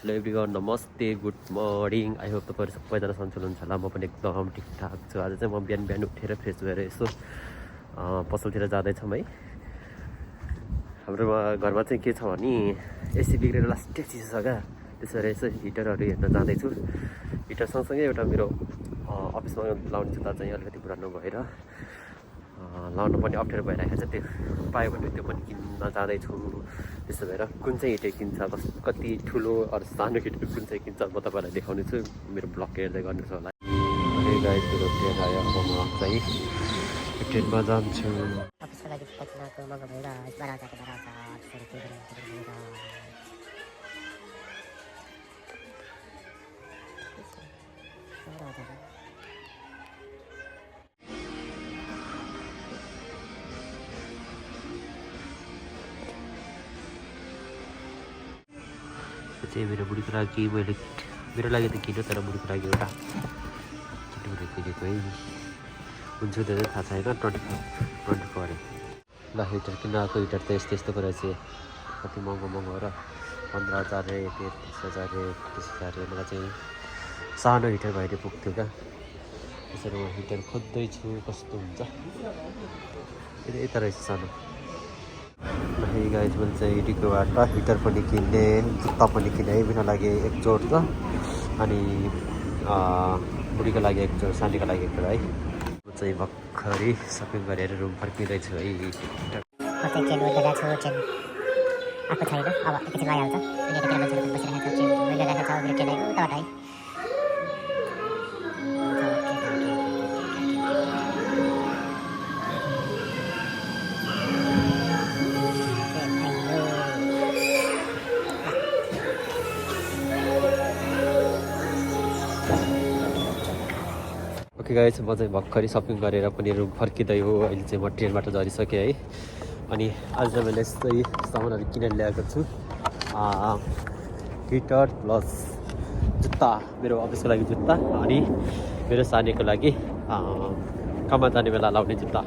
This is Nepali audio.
हेलो एभ्रिवान, नमस्ते, गुड मर्निङ। आई होप तपाईँहरू सबैजना सन्चै हुनुहुन्छ होला। म पनि एकदम ठिकठाक छु। आज चाहिँ म बिहान उठेर फ्रेस भएर यसो पसलतिर जाँदैछौँ है। हाम्रो घरमा चाहिँ के छ भने एसी बिग्रेर लास्टै चिसो छ क्या। त्यसो भएर यसो हिटरहरू हेर्न जाँदैछु। हिटर सँगसँगै एउटा मेरो अफिसमा लाउने जुत्ता चाहिँ अलिकति पुरानो भएर लाउनु पनि अप्ठ्यारो भइरहेको छ। त्यो पायो भने त्यो पनि किन्न जाँदैछु। त्यसो भएर कुन चाहिँ हिटर किन्छ, कति ठुलो अरू सानो हिटर कुन चाहिँ किन्छ म तपाईँलाई देखाउने छु। मेरो ब्लग हेर्दै गर्नुहोस् होला। गाइस, मेरो ट्रेन आयो। अब म चाहिँ ट्रेनमा जान्छु। अफिसको लागि पछिल्लोको मग भएर चाहिँ मेरो बुढीको लागि मैले मेरो लागि त किन्यो, तर बुढीको लागि एउटा किन्नु किनेको है। हुन्छ त्यो थाहा छैन। 24 अरे ल। हिटर किन्न आएको हिटर त यस्तो रहेछ। कति महँगो हो र 15,000 रे, 33,000 रे, 30,000 रे। मलाई चाहिँ सानो हिटर भएर पुग्थ्यो क्या। त्यसरी म हिटर खोज्दैछु कस्तो हुन्छ। यता रहेछ सानो। गाइस, मैले चाहिँ डिकोबाट हिटर पनि किन्ने, जुत्ता पनि किने है। मेरो लागि एक जोड छ, अनि बुढीको लागि एक जोड, सानीको लागि एक जोड है। म चाहिँ भर्खरै सपिङ गरेर रुम फर्किँदैछु है। आएको छैन। अब एकैछिन आइहाल्छ। अनि यतातिर मान्छेहरू बसिरहेको छ। मैले राखेको छ मेरो ट्रेन आयो उताबाट है। ओके गाइस, म चाहिँ भर्खरै सपिङ गरेर पनि रुम फर्किँदै हो। अहिले चाहिँ म ट्रेनबाट झरिसकेँ है। अनि आज चाहिँ मैले यस्तै सामानहरू किनेर ल्याएको छु। हिटर प्लस जुत्ता, मेरो अफिसको लागि जुत्ता, अनि मेरो सानीको लागि काममा जाने बेला लाउने जुत्ता।